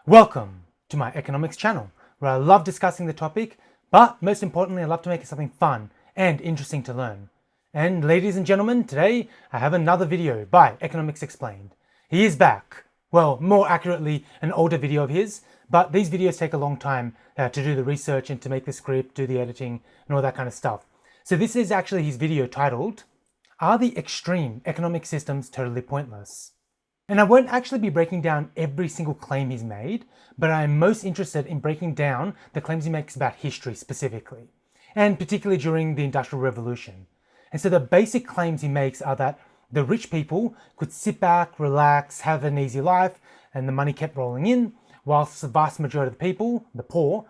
Welcome to my economics channel, where I love discussing the topic, but most importantly, I love to make it something fun and interesting to learn. And ladies and gentlemen, today I have another video by Economics Explained. He is back. Well, more accurately, an older video of his, but these videos take a long time to do the research and to make the script, do the editing, and all that kind of stuff. So this is actually his video titled, "Are the Extreme Economic Systems Totally Pointless?" And I won't actually be breaking down every single claim he's made, but I am most interested in breaking down the claims he makes about history specifically, and particularly during the Industrial Revolution. And so the basic claims he makes are that the rich people could sit back, relax, have an easy life, and the money kept rolling in, whilst the vast majority of the people, the poor,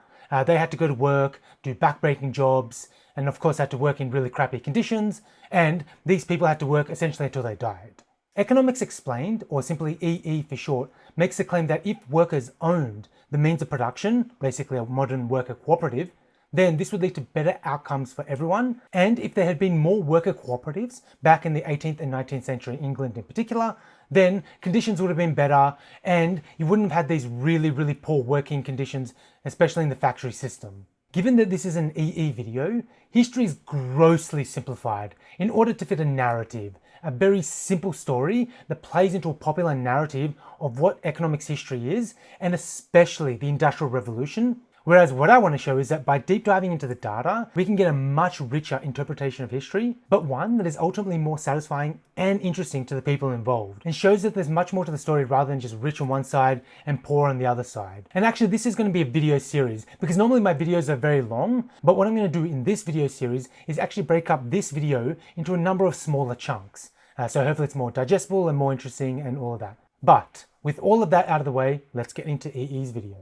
they had to go to work, do backbreaking jobs, and of course had to work in really crappy conditions, and these people had to work essentially until they died. Economics Explained, or simply EE for short, makes the claim that if workers owned the means of production, basically a modern worker cooperative, then this would lead to better outcomes for everyone. And if there had been more worker cooperatives back in the 18th and 19th century England in particular, then conditions would have been better and you wouldn't have had these really poor working conditions, especially in the factory system. Given that this is an EE video, history is grossly simplified in order to fit a narrative, a very simple story that plays into a popular narrative of what economics history is, and especially the Industrial Revolution. Whereas what I want to show is that by deep diving into the data, we can get a much richer interpretation of history, but one that is ultimately more satisfying and interesting to the people involved, and shows that there's much more to the story rather than just rich on one side and poor on the other side. And actually this is going to be a video series, because normally my videos are very long, but what I'm going to do in this video series is actually break up this video into a number of smaller chunks. So hopefully it's more digestible and more interesting and all of that. But with all of that out of the way, let's get into EE's video.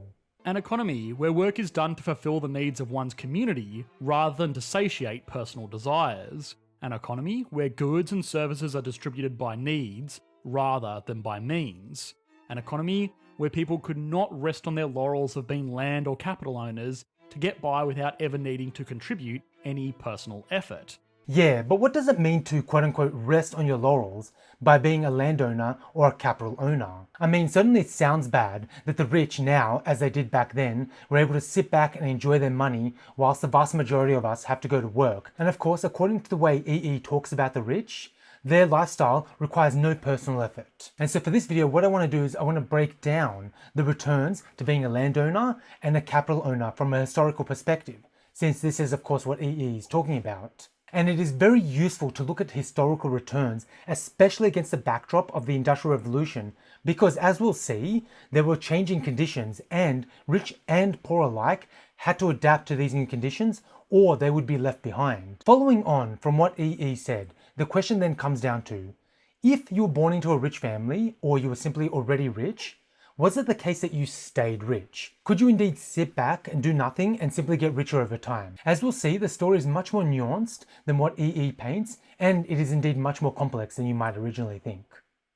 An economy where work is done to fulfill the needs of one's community rather than to satiate personal desires. An economy where goods and services are distributed by needs rather than by means. An economy where people could not rest on their laurels of being land or capital owners to get by without ever needing to contribute any personal effort. Yeah, but what does it mean to quote-unquote rest on your laurels by being a landowner or a capital owner? I mean, certainly it sounds bad that the rich now, as they did back then, were able to sit back and enjoy their money whilst the vast majority of us have to go to work. And of course, according to the way EE talks about the rich, their lifestyle requires no personal effort. And so for this video, what I want to do is I want to break down the returns to being a landowner and a capital owner from a historical perspective, since this is of course what EE is talking about. And it is very useful to look at historical returns, especially against the backdrop of the Industrial Revolution, because as we'll see, there were changing conditions and rich and poor alike had to adapt to these new conditions or they would be left behind. Following on from what EE said, the question then comes down to, if you were born into a rich family or you were simply already rich, was it the case that you stayed rich? Could you indeed sit back and do nothing and simply get richer over time? As we'll see, the story is much more nuanced than what EE paints, and it is indeed much more complex than you might originally think.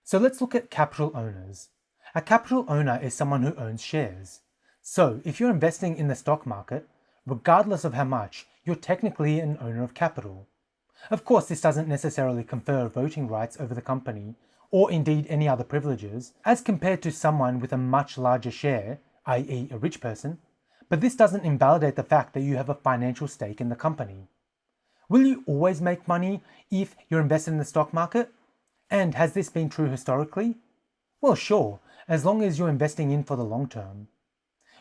So let's look at capital owners. A capital owner is someone who owns shares. So if you're investing in the stock market, regardless of how much, you're technically an owner of capital. Of course, this doesn't necessarily confer voting rights over the company, or indeed any other privileges, as compared to someone with a much larger share, i.e. a rich person, but this doesn't invalidate the fact that you have a financial stake in the company. Will you always make money if you're invested in the stock market? And has this been true historically? Well, sure, as long as you're investing in for the long term.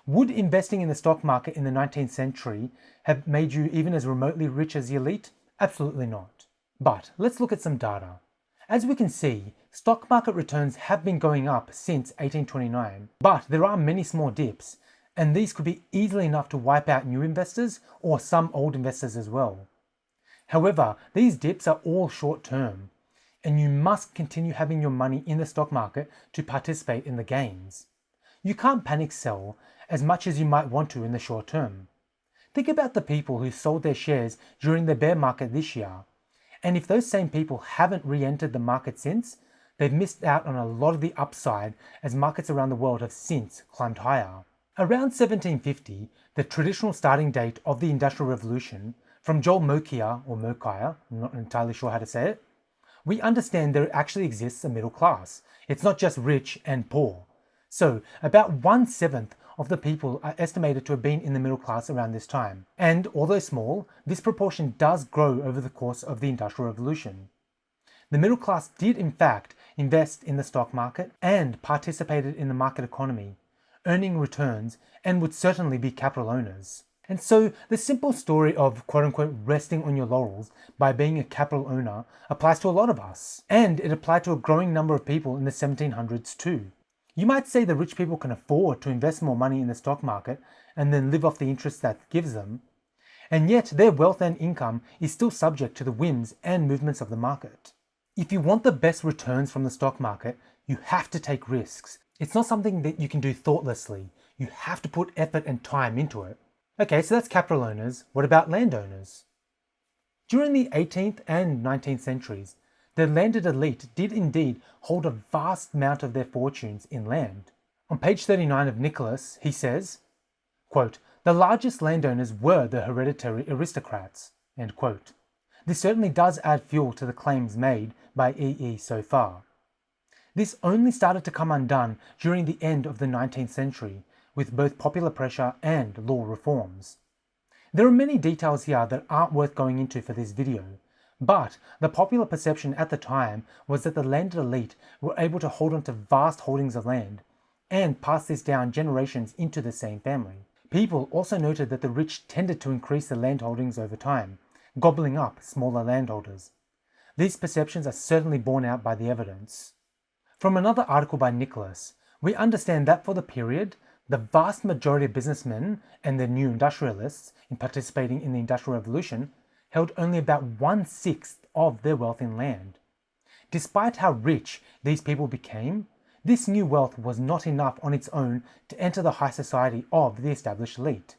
Would investing in the stock market in the 19th century have made you even as remotely rich as the elite? Absolutely not. But let's look at some data. As we can see, stock market returns have been going up since 1829, but there are many small dips, and these could be easily enough to wipe out new investors or some old investors as well. However, these dips are all short term, and you must continue having your money in the stock market to participate in the gains. You can't panic sell as much as you might want to in the short term. Think about the people who sold their shares during the bear market this year. And if those same people haven't re-entered the market since, they've missed out on a lot of the upside as markets around the world have since climbed higher. Around 1750, the traditional starting date of the Industrial Revolution, from Joel Mokyr, or Mokyr, I'm not entirely sure how to say it, we understand there actually exists a middle class. It's not just rich and poor. So, about 1/7 of the people are estimated to have been in the middle class around this time. And although small, this proportion does grow over the course of the Industrial Revolution. The middle class did in fact invest in the stock market and participated in the market economy, earning returns, and would certainly be capital owners. And so the simple story of quote unquote resting on your laurels by being a capital owner applies to a lot of us. And it applied to a growing number of people in the 1700s too. You might say the rich people can afford to invest more money in the stock market and then live off the interest that gives them, and yet their wealth and income is still subject to the whims and movements of the market. If you want the best returns from the stock market, you have to take risks. It's not something that you can do thoughtlessly. You have to put effort and time into it. Okay, so that's capital owners. What about landowners? During the 18th and 19th centuries, the landed elite did indeed hold a vast amount of their fortunes in land. On page 39 of Nicholas, he says, quote, "The largest landowners were the hereditary aristocrats," end quote. This certainly does add fuel to the claims made by E.E. so far. This only started to come undone during the end of the 19th century, with both popular pressure and law reforms. There are many details here that aren't worth going into for this video, but the popular perception at the time was that the landed elite were able to hold on to vast holdings of land and pass this down generations into the same family. People also noted that the rich tended to increase their land holdings over time, gobbling up smaller landholders. These perceptions are certainly borne out by the evidence. From another article by Nicholas, we understand that for the period, the vast majority of businessmen and the new industrialists in participating in the Industrial Revolution held only about 1/6 of their wealth in land. Despite how rich these people became, this new wealth was not enough on its own to enter the high society of the established elite.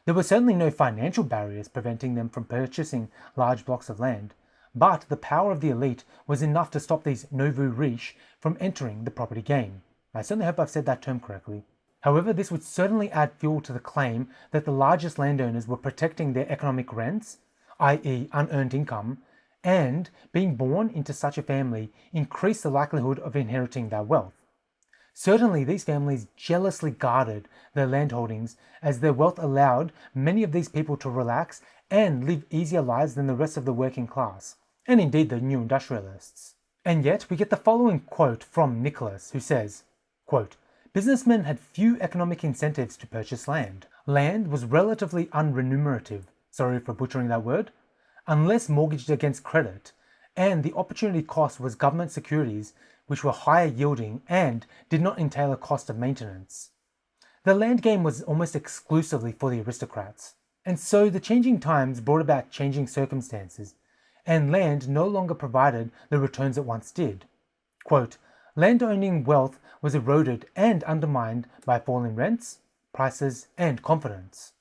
There were certainly no financial barriers preventing them from purchasing large blocks of land, but the power of the elite was enough to stop these nouveaux riches from entering the property game. I certainly hope I've said that term correctly. However, this would certainly add fuel to the claim that the largest landowners were protecting their economic rents, i.e. unearned income, and being born into such a family increased the likelihood of inheriting their wealth. Certainly, these families jealously guarded their landholdings as their wealth allowed many of these people to relax and live easier lives than the rest of the working class, and indeed the new industrialists. And yet, we get the following quote from Nicholas, who says, quote, "Businessmen had few economic incentives to purchase land. Land was relatively unremunerative, sorry for butchering that word, unless mortgaged against credit, and the opportunity cost was government securities which were higher yielding and did not entail a cost of maintenance. The land game was almost exclusively for the aristocrats, and so the changing times brought about changing circumstances, and land no longer provided the returns it once did. Quote, landowning wealth was eroded and undermined by falling rents, prices, and confidence.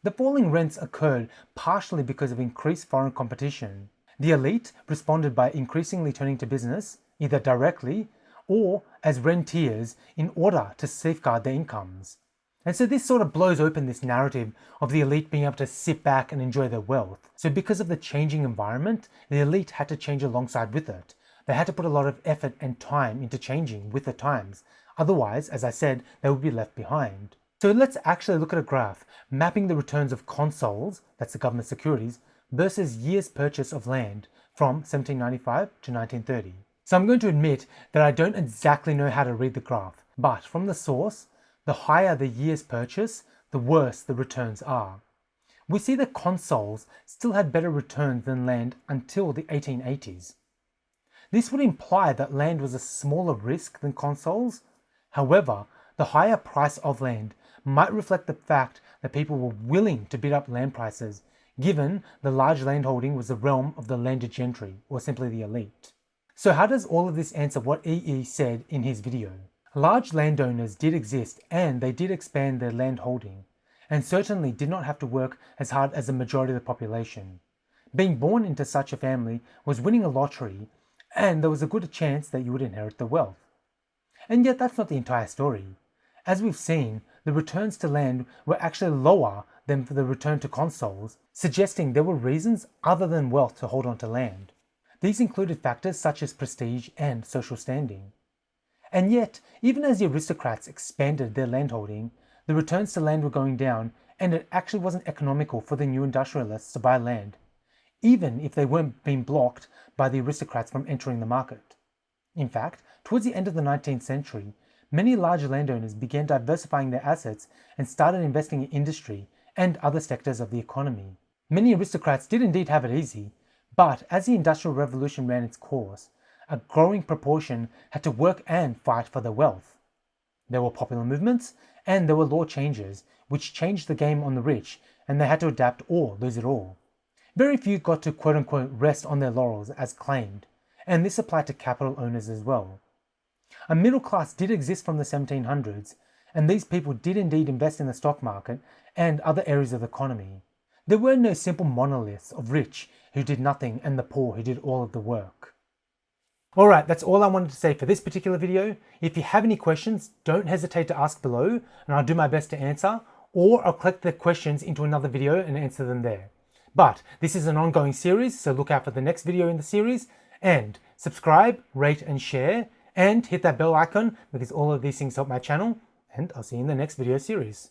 The falling rents occurred partially because of increased foreign competition. The elite responded by increasingly turning to business, either directly or as rentiers, in order to safeguard their incomes. And so this sort of blows open this narrative of the elite being able to sit back and enjoy their wealth. So because of the changing environment, the elite had to change alongside with it. They had to put a lot of effort and time into changing with the times. Otherwise, as I said, they would be left behind. So let's actually look at a graph mapping the returns of consols, that's the government securities, versus years purchase of land from 1795 to 1930. So I'm going to admit that I don't exactly know how to read the graph, but from the source, the higher the years purchase, the worse the returns are. We see that consols still had better returns than land until the 1880s. This would imply that land was a smaller risk than consols. However, the higher price of land might reflect the fact that people were willing to bid up land prices, given the large landholding was the realm of the landed gentry, or simply the elite. So how does all of this answer what E.E. said in his video? Large landowners did exist and they did expand their land holding, and certainly did not have to work as hard as the majority of the population. Being born into such a family was winning a lottery, and there was a good chance that you would inherit the wealth. And yet that's not the entire story. As we've seen, the returns to land were actually lower than for the return to consols, suggesting there were reasons other than wealth to hold on to land. These included factors such as prestige and social standing. And yet, even as the aristocrats expanded their landholding, the returns to land were going down, and it actually wasn't economical for the new industrialists to buy land, even if they weren't being blocked by the aristocrats from entering the market. In fact, towards the end of the 19th century, many large landowners began diversifying their assets and started investing in industry and other sectors of the economy. Many aristocrats did indeed have it easy, but as the Industrial Revolution ran its course, a growing proportion had to work and fight for their wealth. There were popular movements, and there were law changes, which changed the game on the rich, and they had to adapt or lose it all. Very few got to quote-unquote rest on their laurels as claimed, and this applied to capital owners as well. A middle class did exist from the 1700s, and these people did indeed invest in the stock market and other areas of the economy. There were no simple monoliths of rich who did nothing and the poor who did all of the work. Alright, that's all I wanted to say for this particular video. If you have any questions, don't hesitate to ask below and I'll do my best to answer, or I'll collect the questions into another video and answer them there. But this is an ongoing series, so look out for the next video in the series, and subscribe, rate and share, and hit that bell icon because all of these things help my channel, and I'll see you in the next video series.